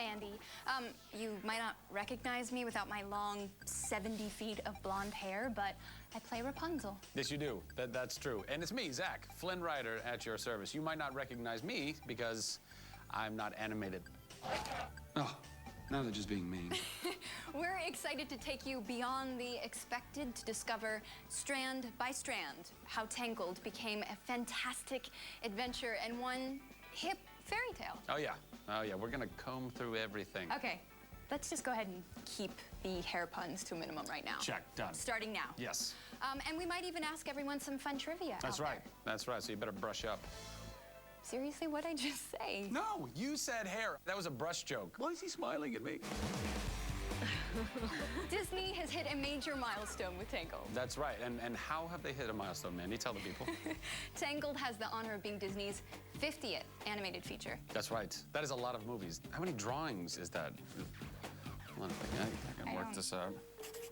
Mandy. You might not recognize me without my long 70 feet of blonde hair, but I play Rapunzel. Yes, you do. That's true. And it's me, Zach, Flynn Rider, at your service. You might not recognize me because I'm not animated. Oh, now they're just being mean. We're excited to take you beyond the expected to discover, strand by strand, how Tangled became a fantastic adventure and one hip fairy tale. Oh, yeah. Oh, yeah. We're going to comb through everything. Okay. Let's just go ahead and keep the hair puns to a minimum right now. Check. Done. Starting now. Yes. And we might even ask everyone some fun trivia. That's right. That's right. So you better brush up. Seriously, what'd I just say? No, you said hair. That was a brush joke. Why is he smiling at me? Disney has hit a major milestone with Tangled. That's right. And how have they hit a milestone, Mandy? Tell the people. Tangled has the honor of being Disney's 50th animated feature. That's right. That is a lot of movies. How many drawings is that? Hold on a second. I can work this out.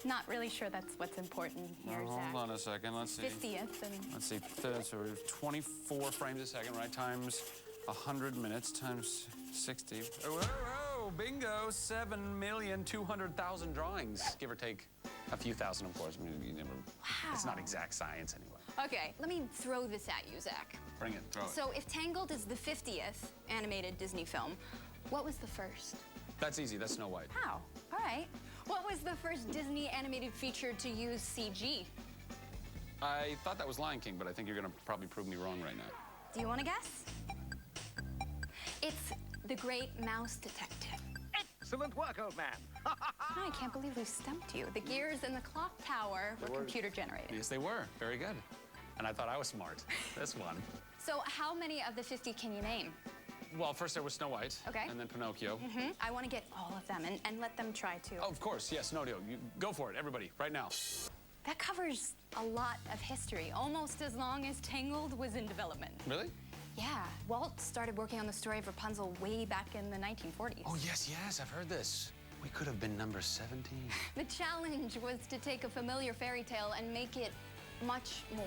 Not really sure that's what's important here, Zach. Hold on a second. Let's see. 50th. And... Let's see. So 24 frames a second, right? Times 100 minutes times 60. Whoa, whoa, bingo. 7,200,000 drawings, give or take a few thousand, of course. I mean, you never, wow. It's not exact science anyway. Okay, let me throw this at you, Zach. Bring it. Throw it. So if Tangled is the 50th animated Disney film, what was the first? That's easy. That's Snow White. How? All right. What was the first Disney animated feature to use CG? I thought that was Lion King, but I think you're going to probably prove me wrong right now. Do you want to guess? It's The Great Mouse Detective. Excellent work, old man. I can't believe we stumped you. The gears in the clock tower were computer generated. Yes, they were. Very good. And I thought I was smart. This one. So how many of the 50 can you name? Well, first there was Snow White. Okay. And then Pinocchio. Mm-hmm. I want to get all of them and let them try to. Oh, of course. Yes, no deal. You go for it, everybody, right now. That covers a lot of history, almost as long as Tangled was in development. Really? Yeah. Walt started working on the story of Rapunzel way back in the 1940s. Oh, yes, I've heard this. We could have been number 17. The challenge was to take a familiar fairy tale and make it much more.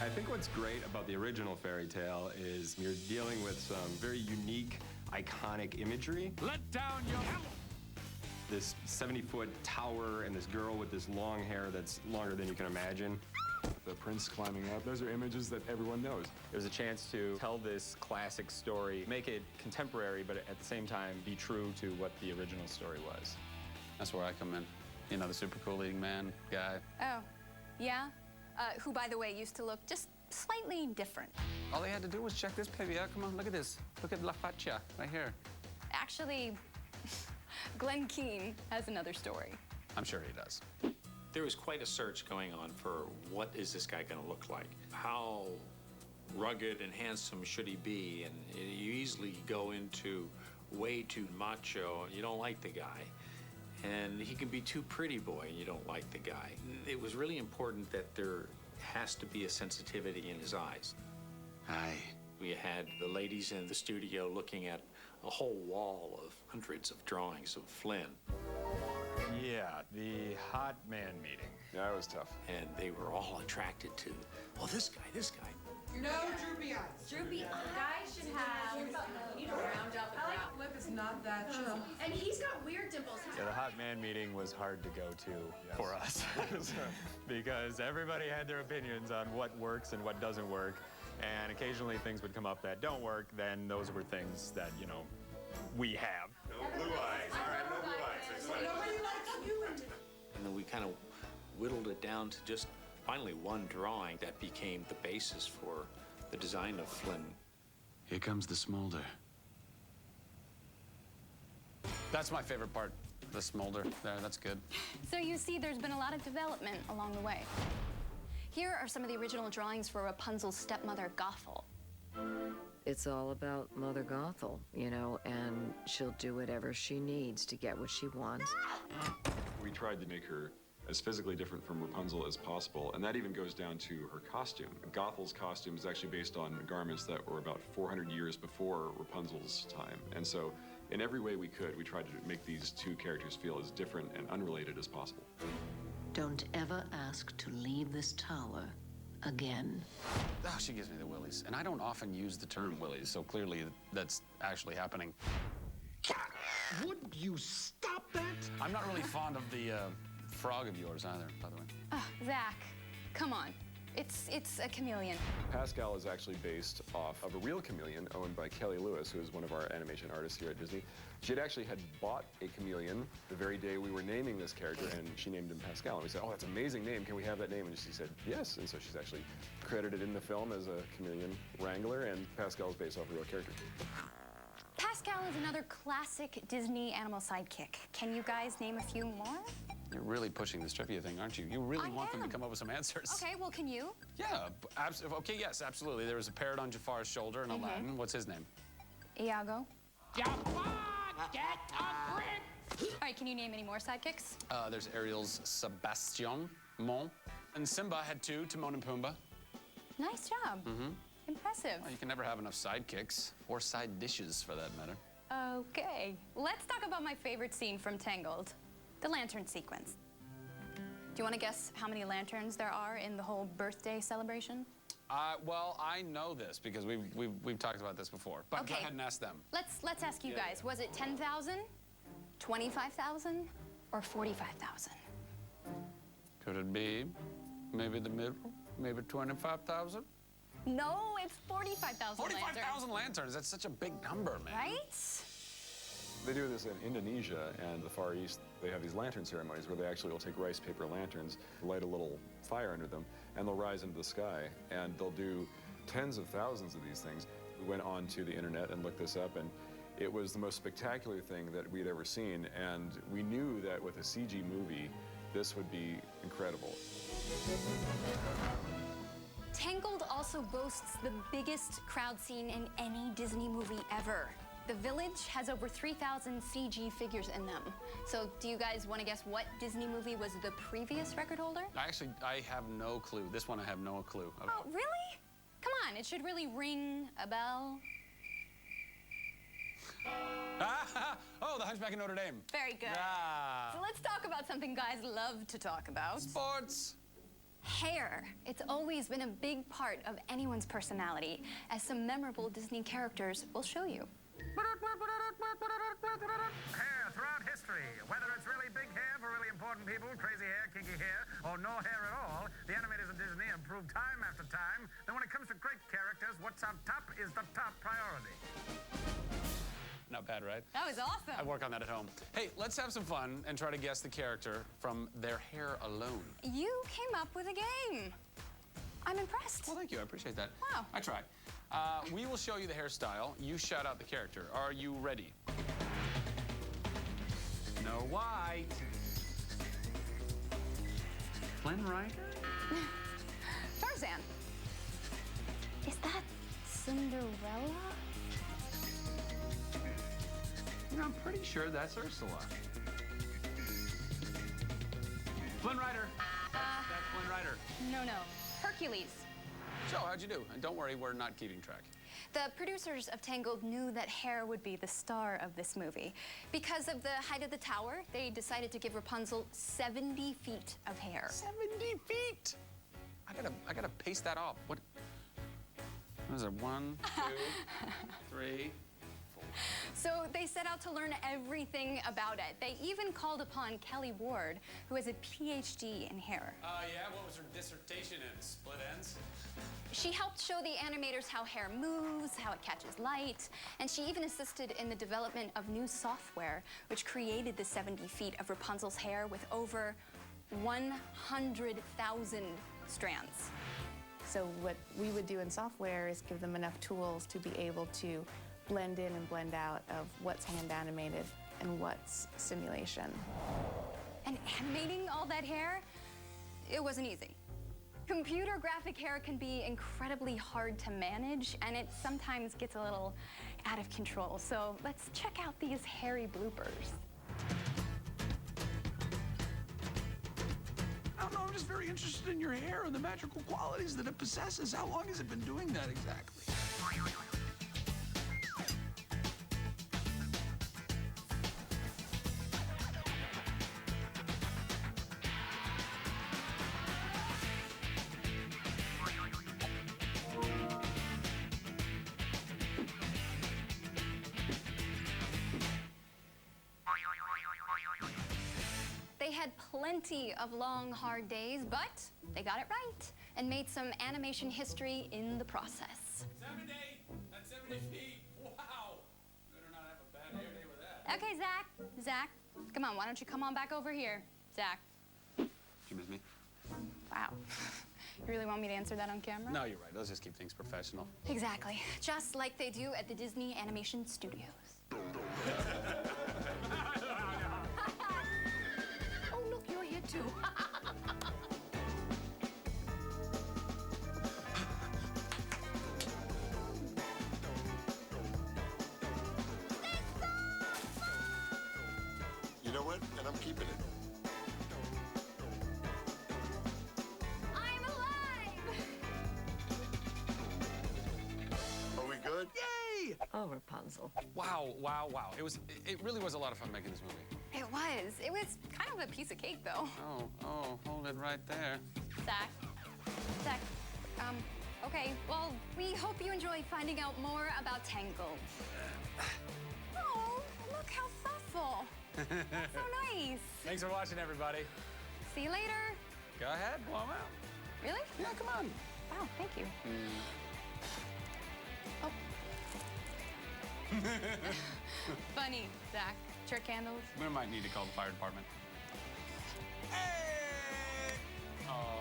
I think what's great about the original fairy tale is you're dealing with some very unique, iconic imagery. Let down your hammer. This 70-foot tower and this girl with this long hair that's longer than you can imagine. The prince climbing up, those are images that everyone knows. It was a chance to tell this classic story, make it contemporary, but at the same time be true to what the original story was. That's where I come in. You know, the super cool leading man guy. Oh, yeah? Who, by the way, used to look just slightly different. All they had to do was check this baby out. Come on, look at this. Look at La Faccia right here. Actually, Glenn Keane has another story. I'm sure he does. There was quite a search going on for what is this guy going to look like? How rugged and handsome should he be? And you easily go into way too macho, and you don't like the guy. And he can be too pretty boy, and you don't like the guy. It was really important that there has to be a sensitivity in his eyes. Aye. We had the ladies in the studio looking at a whole wall of hundreds of drawings of Flynn. Yeah, the hot man meeting. Yeah, it was tough. And they were all attracted to, oh, this guy. No droopy eyes. Droopy guys should have, round up and round. Lip is not that chubby. And he's got weird dimples. Yeah, the hot man meeting was hard to go to for us because everybody had their opinions on what works and what doesn't work. And occasionally things would come up that don't work, then those were things that, you know, we have. No blue eyes. All right, no blue eyes. Nobody likes you. And then we kind of whittled it down to just finally one drawing that became the basis for the design of Flynn. Here comes the smolder. That's my favorite part, the smolder there. That's good. So you see, there's been a lot of development along the way. Here are some of the original drawings for Rapunzel's stepmother, Gothel. It's all about Mother Gothel, you know, and she'll do whatever she needs to get what she wants. We tried to make her as physically different from Rapunzel as possible, and that even goes down to her costume. Gothel's costume is actually based on garments that were about 400 years before Rapunzel's time. And so, in every way we could, we tried to make these two characters feel as different and unrelated as possible. Don't ever ask to leave this tower again. Oh, she gives me the willies. And I don't often use the term willies, so clearly that's actually happening. Would you stop that? I'm not really fond of the frog of yours either, by the way. Oh, Zach, come on. It's a chameleon. Pascal is actually based off of a real chameleon owned by Kelly Lewis, who is one of our animation artists here at Disney. She had bought a chameleon the very day we were naming this character, and she named him Pascal. And we said, oh, that's an amazing name. Can we have that name? And she said, yes. And so she's actually credited in the film as a chameleon wrangler, and Pascal is based off a real character. Pascal is another classic Disney animal sidekick. Can you guys name a few more? You're really pushing this trivia thing, aren't you? You really want them to am. come up with some answers. Okay, well, can you? Yeah, okay, yes, absolutely. There was a parrot on Jafar's shoulder in Aladdin. What's his name? Iago. Jafar, get a grip! All right, can you name any more sidekicks? There's Ariel's Sebastian Mon. And Simba had two, Timon and Pumbaa. Nice job. Impressive. Well, you can never have enough sidekicks, or side dishes for that matter. Okay, let's talk about my favorite scene from Tangled, the lantern sequence. Do you want to guess how many lanterns there are in the whole birthday celebration? Well, I know this because we've talked about this before. But go Okay. ahead and ask them. Let's ask you guys. Was it 10,000, 25,000, or 45,000? Could it be maybe the middle? Maybe 25,000? No, it's 45,000 45,000 lanterns. That's such a big number, man. Right? They do this in Indonesia and the Far East. They have these lantern ceremonies where they actually will take rice paper lanterns, light a little fire under them, and they'll rise into the sky. And they'll do tens of thousands of these things. We went onto the internet and looked this up, and it was the most spectacular thing that we'd ever seen. And we knew that with a CG movie, this would be incredible. Tangled also boasts the biggest crowd scene in any Disney movie ever. The village has over 3,000 CG figures in them. So do you guys want to guess what Disney movie was the previous record holder? I have no clue. This one I have no clue. Oh, really? Come on, it should really ring a bell. Oh, The Hunchback of Notre Dame. Very good. Ah. So let's talk about something guys love to talk about. Sports. Hair. It's always been a big part of anyone's personality, as some memorable Disney characters will show you. Hair throughout history, whether it's really big hair for really important people, crazy hair, kinky hair, or no hair at all, the animators in Disney have proved time after time that when it comes to great characters, what's on top is the top priority. Not bad, right? That was awesome. I work on that at home. Hey, let's have some fun and try to guess the character from their hair alone. You came up with a game. I'm impressed. Well, thank you. I appreciate that. Wow. I tried. We will show you the hairstyle. You shout out the character. Are you ready? Snow White. Flynn Rider? Tarzan. Is that Cinderella? You know, I'm pretty sure that's Ursula. Flynn Rider. That's Flynn Rider. No. Hercules. So, how'd you do? And don't worry, we're not keeping track. The producers of Tangled knew that hair would be the star of this movie. Because of the height of the tower, they decided to give Rapunzel 70 feet of hair. 70 feet! I gotta paste that off. What is it? 1, 2, 3, 4. So they set out to learn everything about it. They even called upon Kelly Ward, who has a PhD in hair. Yeah, what was her dissertation in? Split ends? She helped show the animators how hair moves, how it catches light, and she even assisted in the development of new software, which created the 70 feet of Rapunzel's hair with over 100,000 strands. So what we would do in software is give them enough tools to be able to blend in and blend out of what's hand animated and what's simulation. And animating all that hair, it wasn't easy. Computer graphic hair can be incredibly hard to manage, and it sometimes gets a little out of control. So let's check out these hairy bloopers. I don't know, I'm just very interested in your hair and the magical qualities that it possesses. How long has it been doing that exactly? They had plenty of long, hard days, but they got it right and made some animation history in the process. 70! That's 70 feet! Wow! Better not have a bad hair day with that. Okay, Zach, come on, why don't you come on back over here? Zach. Did you miss me? Wow. You really want me to answer that on camera? No, you're right. Let's just keep things professional. Exactly. Just like they do at the Disney Animation Studios. Oh, look, you're here too. You know what? And I'm keeping it. I'm alive! Are we good? Yay! Oh, Rapunzel. Wow, wow, wow. It really was a lot of fun making this movie. It was. It was kind of a piece of cake, though. Oh, hold it right there. Zach, okay, well, we hope you enjoy finding out more about Tangled. Oh, look how thoughtful. That's so nice. Thanks for watching, everybody. See you later. Go ahead, blow 'em out. Really? Yeah, come on. Wow, thank you. Oh. Funny, Zach. Trick candles. We might need to call the fire department. Oh.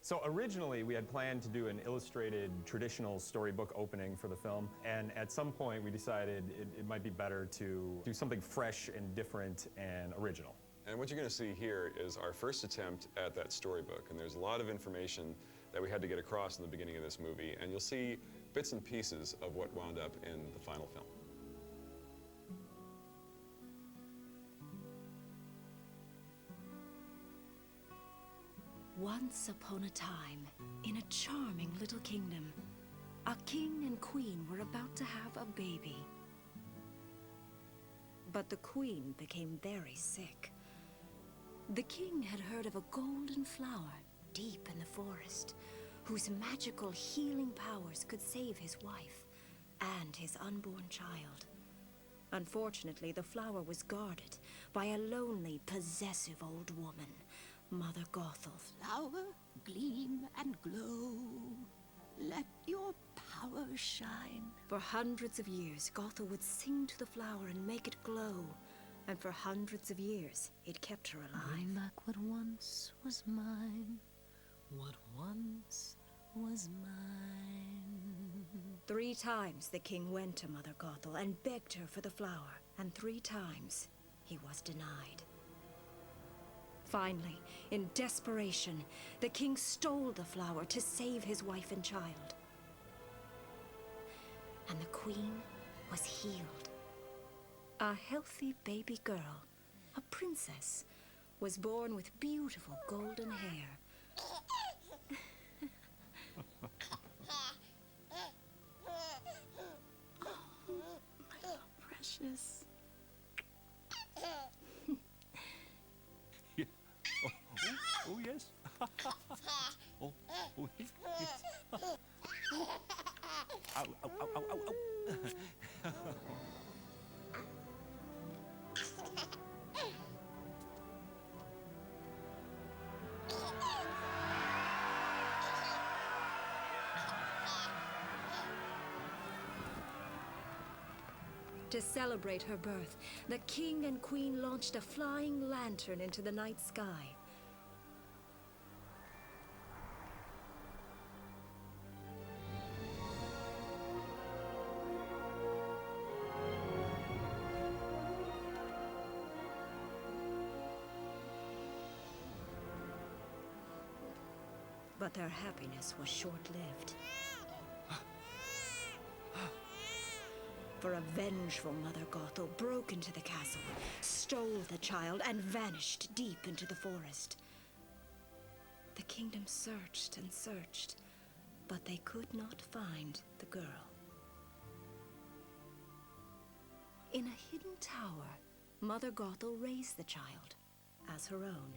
So originally we had planned to do an illustrated traditional storybook opening for the film, and at some point we decided it might be better to do something fresh and different and original. And what you're going to see here is our first attempt at that storybook. And there's a lot of information that we had to get across in the beginning of this movie, and you'll see bits and pieces of what wound up in the final film. Once upon a time, in a charming little kingdom, a king and queen were about to have a baby. But the queen became very sick. The king had heard of a golden flower deep in the forest, whose magical healing powers could save his wife and his unborn child. Unfortunately, the flower was guarded by a lonely, possessive old woman, Mother Gothel. Flower, gleam and glow. Let your power shine. For hundreds of years, Gothel would sing to the flower and make it glow. And for hundreds of years, it kept her alive. Bring back what once was mine. What once was mine. 3 times the king went to Mother Gothel and begged her for the flower. And 3 times, he was denied. Finally, in desperation, the king stole the flower to save his wife and child. And the queen was healed. A healthy baby girl, a princess, was born with beautiful golden hair. Oh, my little precious. Oh, yes. Oh, yes. Ow, ow, ow, ow, ow, ow. To celebrate her birth, the king and queen launched a flying lantern into the night sky. But their happiness was short-lived. For a vengeful Mother Gothel broke into the castle, stole the child, and vanished deep into the forest. The kingdom searched and searched, but they could not find the girl. In a hidden tower, Mother Gothel raised the child as her own.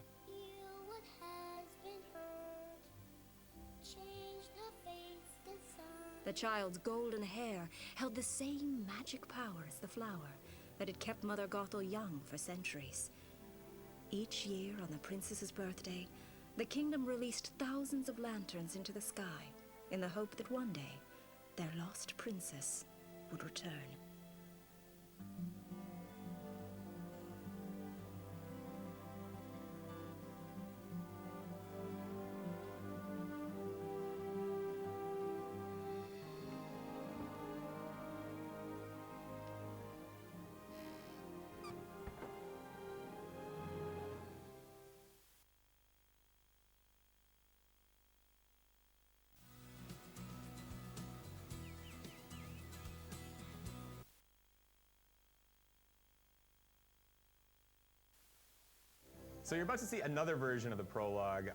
The child's golden hair held the same magic power as the flower that had kept Mother Gothel young for centuries. Each year on the princess's birthday, the kingdom released thousands of lanterns into the sky in the hope that one day their lost princess would return. So you're about to see another version of the prologue,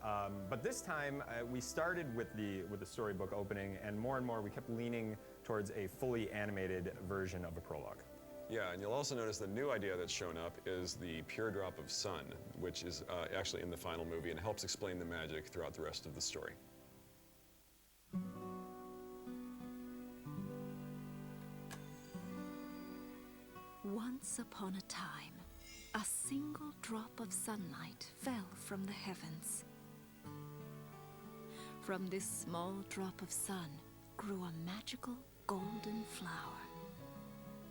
but this time we started with the storybook opening, and more we kept leaning towards a fully animated version of a prologue. Yeah, and you'll also notice the new idea that's shown up is the pure drop of sun, which is actually in the final movie and helps explain the magic throughout the rest of the story. Once upon a time, a single drop of sunlight fell from the heavens. From this small drop of sun grew a magical golden flower.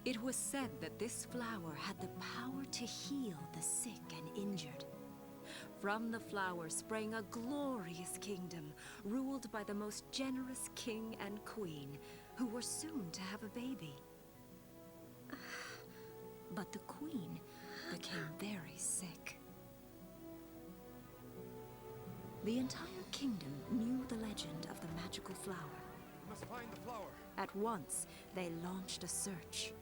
It was said that this flower had the power to heal the sick and injured. From the flower sprang a glorious kingdom, ruled by the most generous king and queen, who were soon to have a baby. But the queen became very sick. The entire kingdom knew the legend of the magical flower. We must find the flower. At once, they launched a search.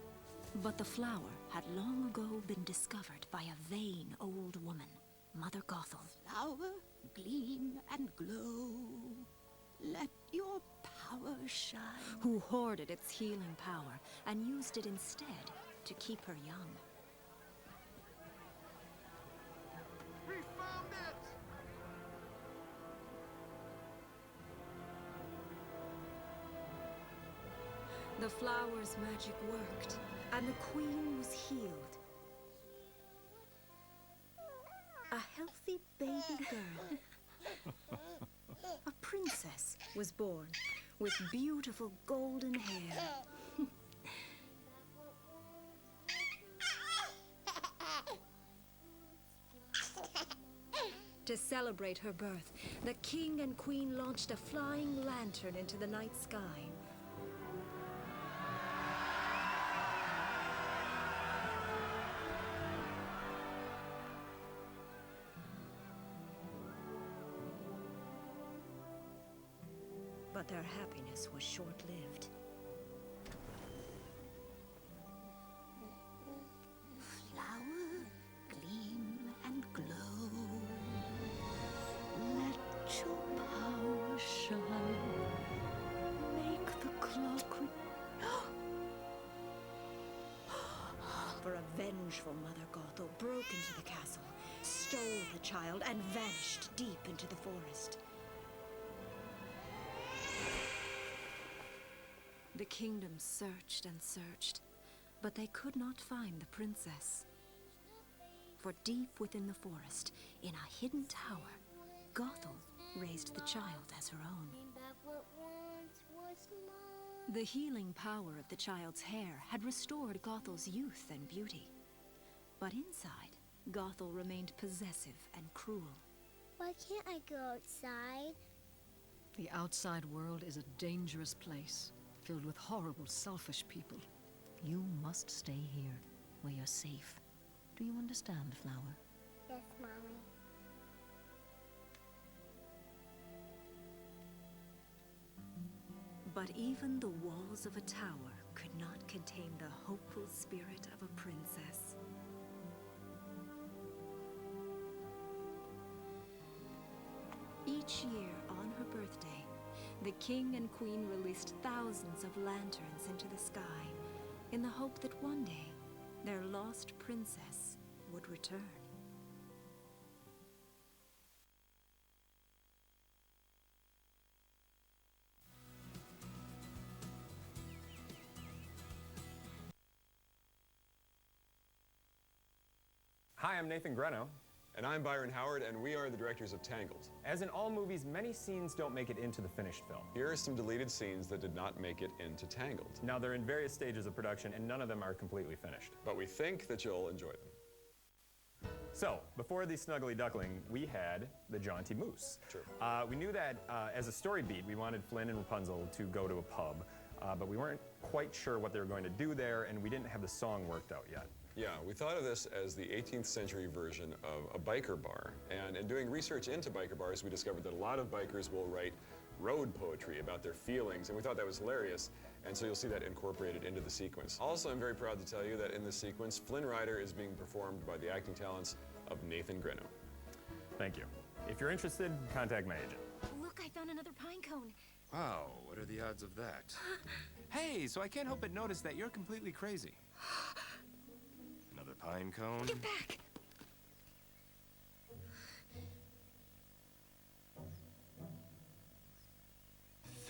But the flower had long ago been discovered by a vain old woman, Mother Gothel. Flower, gleam and glow. Let your power shine. Who hoarded its healing power and used it instead to keep her young. We found it! The flower's magic worked, and the queen was healed. A healthy baby girl, a princess, was born with beautiful golden hair. To celebrate her birth, the king and queen launched a flying lantern into the night sky. But their happiness was short-lived. Flower, gleam and glow. Let your power shine. Make the clock For a vengeful Mother Gothel broke into the castle, stole the child, and vanished deep into the forest. The kingdom searched and searched, but they could not find the princess. For deep within the forest, in a hidden tower, Gothel raised the child as her own. The healing power of the child's hair had restored Gothel's youth and beauty. But inside, Gothel remained possessive and cruel. Why can't I go outside? The outside world is a dangerous place, filled with horrible, selfish people. You must stay here, where you're safe. Do you understand, Flower? Yes, Mommy. But even the walls of a tower could not contain the hopeful spirit of a princess. Each year on her birthday, the king and queen released thousands of lanterns into the sky in the hope that one day their lost princess would return. Hi, I'm Nathan Greno. And I'm Byron Howard, and we are the directors of Tangled. As in all movies, many scenes don't make it into the finished film. Here are some deleted scenes that did not make it into Tangled. Now, they're in various stages of production, and none of them are completely finished. But we think that you'll enjoy them. So, before the Snuggly Duckling, we had the Jaunty Moose. True. We knew that as a story beat, we wanted Flynn and Rapunzel to go to a pub, but we weren't quite sure what they were going to do there, and we didn't have the song worked out yet. Yeah, we thought of this as the 18th century version of a biker bar. And in doing research into biker bars, we discovered that a lot of bikers will write road poetry about their feelings, and we thought that was hilarious. And so you'll see that incorporated into the sequence. Also, I'm very proud to tell you that in this sequence, Flynn Rider is being performed by the acting talents of Nathan Greno. Thank you. If you're interested, contact my agent. Look, I found another pine cone. Wow, what are the odds of that? Hey, so I can't help but notice that you're completely crazy. Another pine cone? Get back!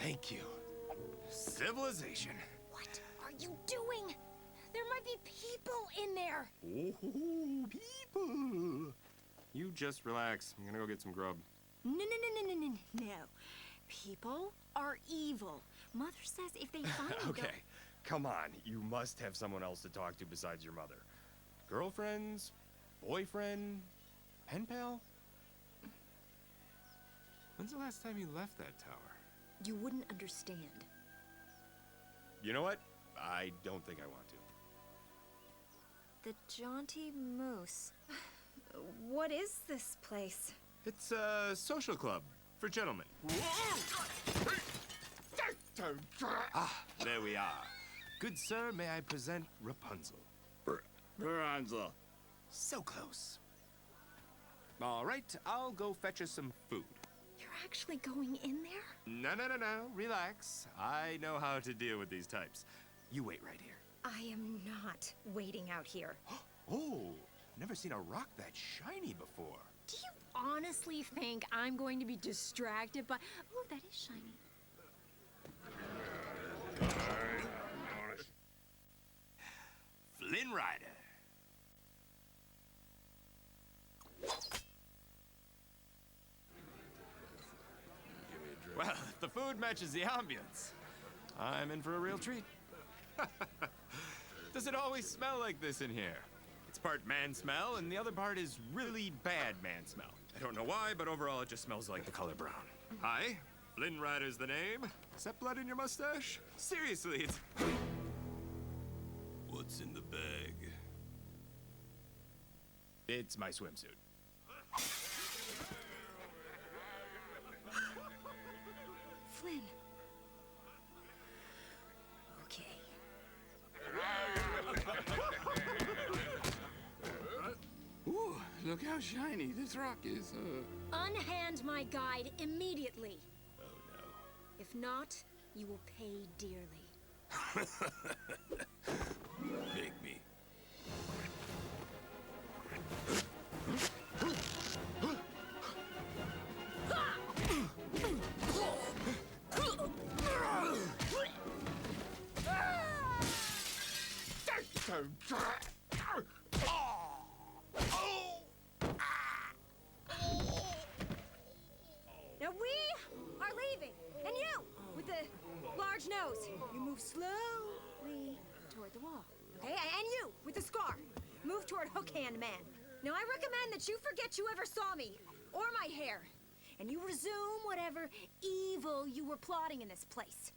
Thank you. Civilization. What are you doing? There might be people in there. Oh, people. You just relax. I'm gonna go get some grub. No. People are evil. Mother says if they find me, Okay, come on. You must have someone else to talk to besides your mother. Girlfriends? Boyfriend? Pen pal? When's the last time you left that tower? you wouldn't understand. You know what? I don't think I want to. The Jaunty Moose. What is this place? It's a social club for gentlemen. Ah, there we are. Good sir, may I present Rapunzel? Rapunzel. So close. All right, I'll go fetch us some food. You're actually going in there? No. Relax. I know how to deal with these types. You wait right here. I am not waiting out here. Oh, never seen a rock that shiny before. Do you honestly think I'm going to be distracted by... Oh, that is shiny. Flynn Rider. Well, if the food matches the ambience, I'm in for a real treat. Does it always smell like this in here? It's part man smell, and the other part is really bad man smell. I don't know why, but overall it just smells like the color brown. Hi, Flynn Rider's the name. Is that blood in your mustache? Seriously, it's... What's in the bag? It's my swimsuit. Flynn. Okay. Ooh, look how shiny this rock is. Unhand my guide immediately. Oh, no. If not, you will pay dearly. Make me. Now we are leaving. And you, with the large nose, you move slowly toward the wall. Okay? And you, with the scar, move toward Hook Hand Man. Now I recommend that you forget you ever saw me or my hair. And you resume whatever evil you were plotting in this place.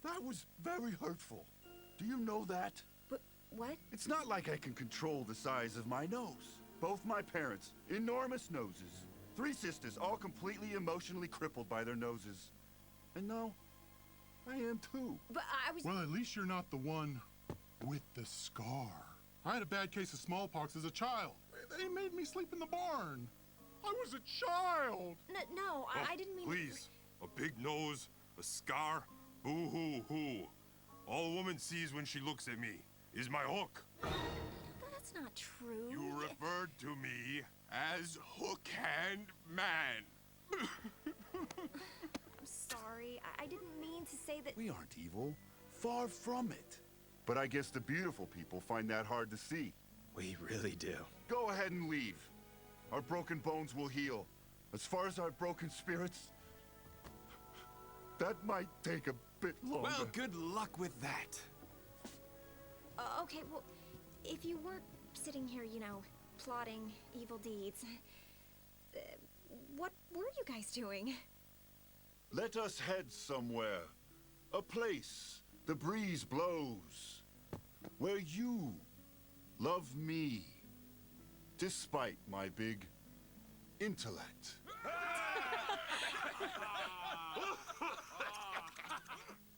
That was very hurtful. Do you know that? But what? It's not like I can control the size of my nose. Both my parents, enormous noses. 3 sisters, all completely emotionally crippled by their noses. And no, I am too. But I was... Well, at least you're not the one with the scar. I had a bad case of smallpox as a child. They made me sleep in the barn. I was a child. No, I didn't mean... Please, a big nose, a scar, boo-hoo-hoo. All a woman sees when she looks at me is my hook. That's not true. You referred to me as Hook Hand Man. I'm sorry. I didn't mean to say that... We aren't evil. Far from it. But I guess the beautiful people find that hard to see. We really do. Go ahead and leave. Our broken bones will heal. As far as our broken spirits, that might take a bit longer. Well, good luck with that. Okay, well, if you weren't sitting here, you know, plotting evil deeds, what were you guys doing? Let us head somewhere. A place the breeze blows. Where you love me. Despite my big intellect.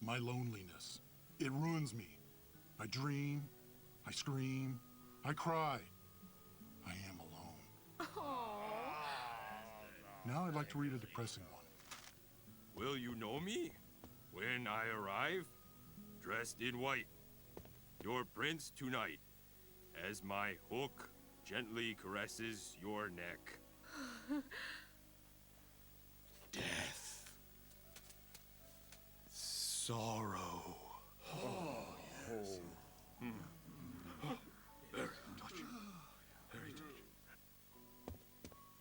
My loneliness. It ruins me. I dream. I scream. I cry. I am alone. Aww. Now I'd like to read a depressing one. Will you know me when I arrive? Dressed in white. Your prince tonight. As my hook gently caresses your neck. Death. Sorrow. Oh, yes. Very touching. Very touching.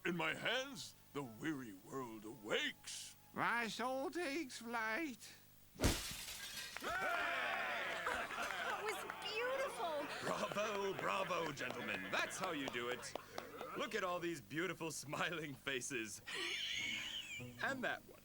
In my hands, the weary world awakes. My soul takes flight. That was beautiful! Bravo, bravo, gentlemen. That's how you do it. Look at all these beautiful smiling faces. And that one.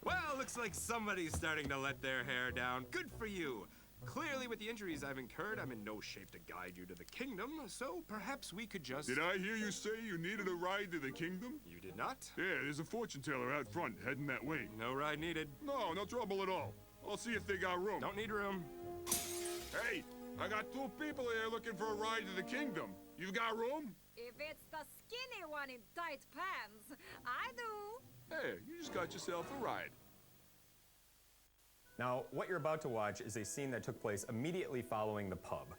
Well, looks like somebody's starting to let their hair down. Good for you. Clearly, with the injuries I've incurred, I'm in no shape to guide you to the kingdom, so perhaps we could just... Did I hear you say you needed a ride to the kingdom? You did not? Yeah, there's a fortune teller out front heading that way. No ride needed. No, no trouble at all. I'll see if they got room. Don't need room. Hey, I got 2 people here looking for a ride to the kingdom. You got room? If it's the skinny one in tight pants, I do. Hey, you just got yourself a ride. Now, what you're about to watch is a scene that took place immediately following the pub.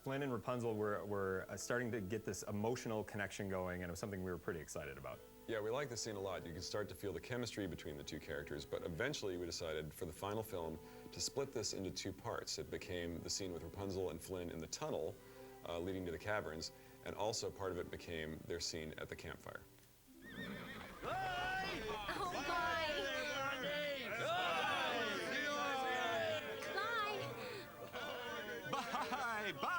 Flynn and Rapunzel were starting to get this emotional connection going, and it was something we were pretty excited about. Yeah, we like the scene a lot. You can start to feel the chemistry between the two characters, but eventually we decided for the final film to split this into 2 parts. It became the scene with Rapunzel and Flynn in the tunnel leading to the caverns, and also part of it became their scene at the campfire. Oh, bye. Bye, bye.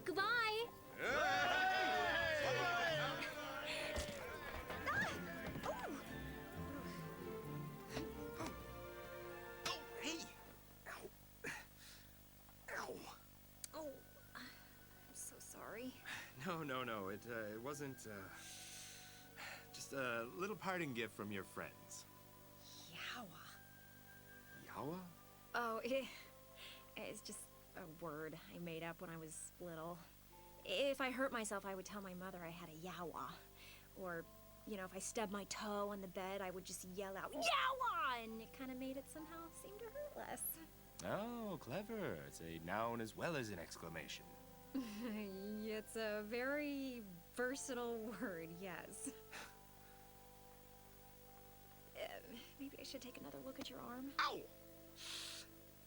Goodbye. Hey. Ow. Oh, I'm so sorry. No. It wasn't, just a little parting gift from your friends. Yawa. Yawa? Oh, it's just a word I made up when I was little. If I hurt myself, I would tell my mother I had a yawa. Or, you know, if I stubbed my toe on the bed, I would just yell out, yawa! And it kind of made it somehow seem to hurt less. Oh, clever. It's a noun as well as an exclamation. It's a very versatile word, yes. Maybe I should take another look at your arm. Ow!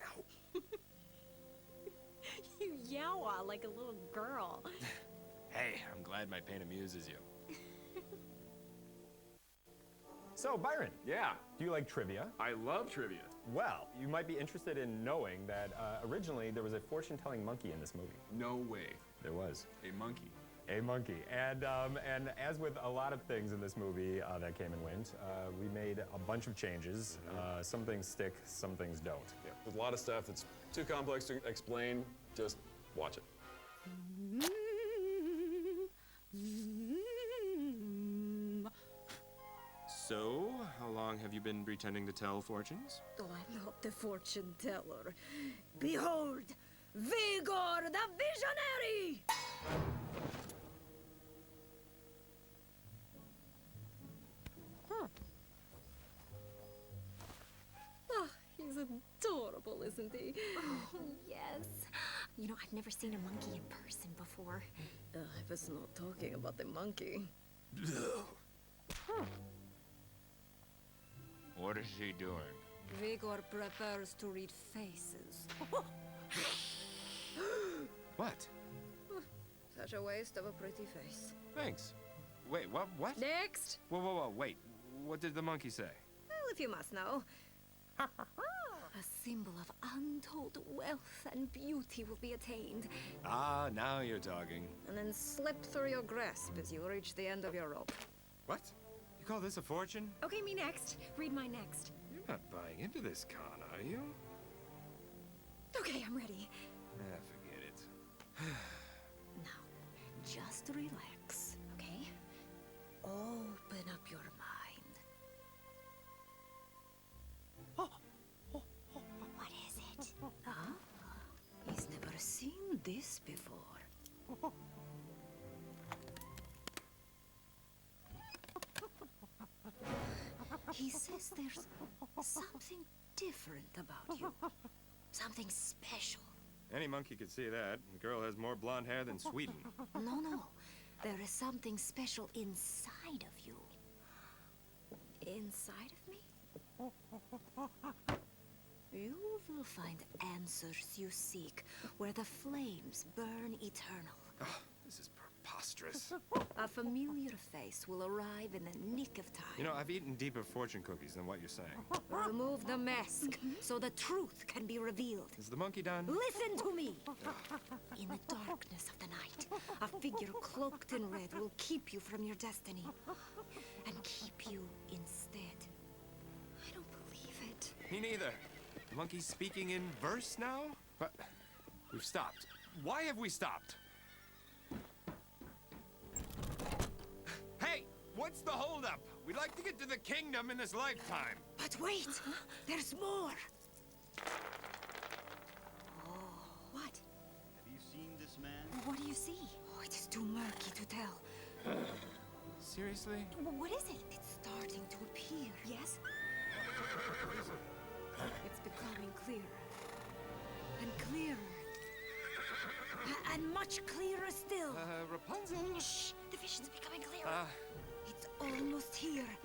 Ow. You yawa like a little girl. Hey, I'm glad my pain amuses you. So, Byron. Yeah. Do you like trivia? I love trivia. Well, you might be interested in knowing that originally there was a fortune-telling monkey in this movie. No way. There was. A monkey. A monkey. And as with a lot of things in this movie that came and went, we made a bunch of changes. Some things stick, some things don't. Yeah, there's a lot of stuff that's too complex to explain. Just watch it. So, how long have you been pretending to tell fortunes? Oh, I'm not the fortune teller. Behold, Vigor the Visionary! Oh, he's adorable, isn't he? Oh, yes. You know, I've never seen a monkey in person before. I was not talking about the monkey. What is he doing? Vigor prefers to read faces. What? Such a waste of a pretty face. Thanks. Wait, what? Next! Whoa, wait. What did the monkey say? Well, if you must know. A symbol of untold wealth and beauty will be attained. Ah, now you're talking. And then slip through your grasp as you reach the end of your rope. What? You call this a fortune? Okay, me next. Read my next. You're not buying into this con, are you? Okay, I'm ready. Forget it. Now, just relax, okay? Open up your mind. What is it? Huh? He's never seen this before. He says there's something different about you. Something special. Any monkey could see that. The girl has more blonde hair than Sweden. No. There is something special inside of you. Inside of me? You will find answers you seek where the flames burn eternal. Oh, this is preposterous. A familiar face will arrive in the nick of time. You know, I've eaten deeper fortune cookies than what you're saying. Remove the mask so the truth can be revealed. Is the monkey done? Listen to me! In the darkness of the night, a figure cloaked in red will keep you from your destiny. And keep you instead. I don't believe it. Me neither. The monkey's speaking in verse now? But we've stopped. Why have we stopped? Hey! What's the holdup? We'd like to get to the kingdom in this lifetime. But wait! There's more! What? Have you seen this man? What do you see? Oh, it is too murky to tell. Seriously? What is it? It's starting to appear. Yes? It's becoming clearer. And clearer. And much clearer still. Rapunzel? Shh! The vision's becoming clearer. It's almost here.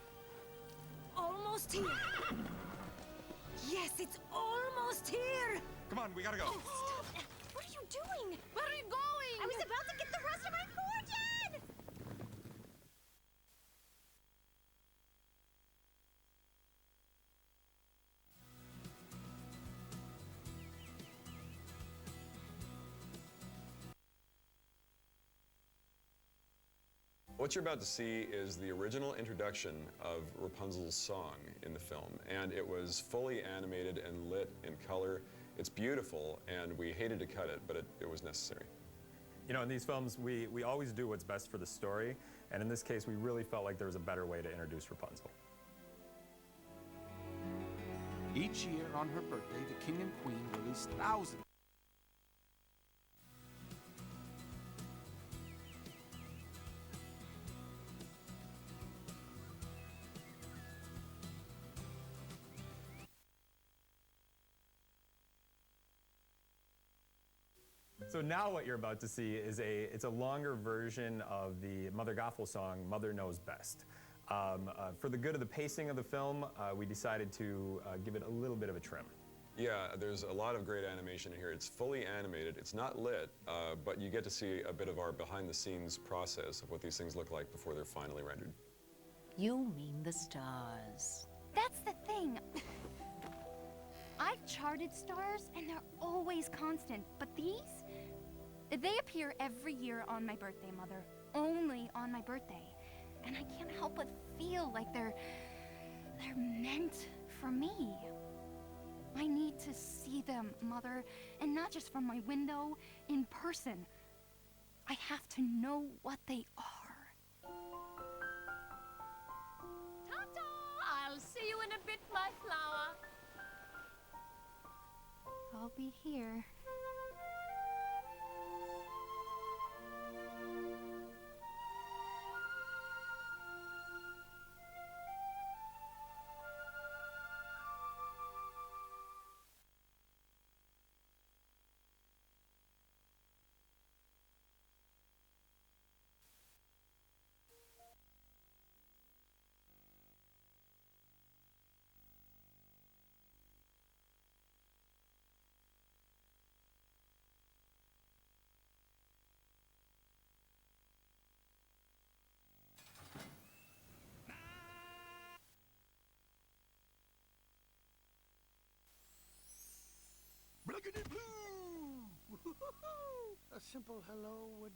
Almost here. Yes, it's almost here. Come on, we gotta go. Stop! What are you doing? Where are you going? I was about to get the rest of my fortune! What you're about to see is the original introduction of Rapunzel's song in the film, and it was fully animated and lit in color. It's beautiful, and we hated to cut it, but it was necessary. You know, in these films, we always do what's best for the story, and in this case, we really felt like there was a better way to introduce Rapunzel. Each year on her birthday, the king and queen release thousands. So now what you're about to see is it's a longer version of the Mother Gothel song, Mother Knows Best. For the good of the pacing of the film, we decided to give it a little bit of a trim. Yeah, there's a lot of great animation in here. It's fully animated. It's not lit, but you get to see a bit of our behind-the-scenes process of what these things look like before they're finally rendered. You mean the stars. That's the thing. I've charted stars, and they're always constant. But these? They appear every year on my birthday, Mother. Only on my birthday. And I can't help but feel like they're meant for me. I need to see them, Mother, and not just from my window, in person. I have to know what they are. Tom-Tom! with my flower. I'll be here. Blickety blue! A simple hello would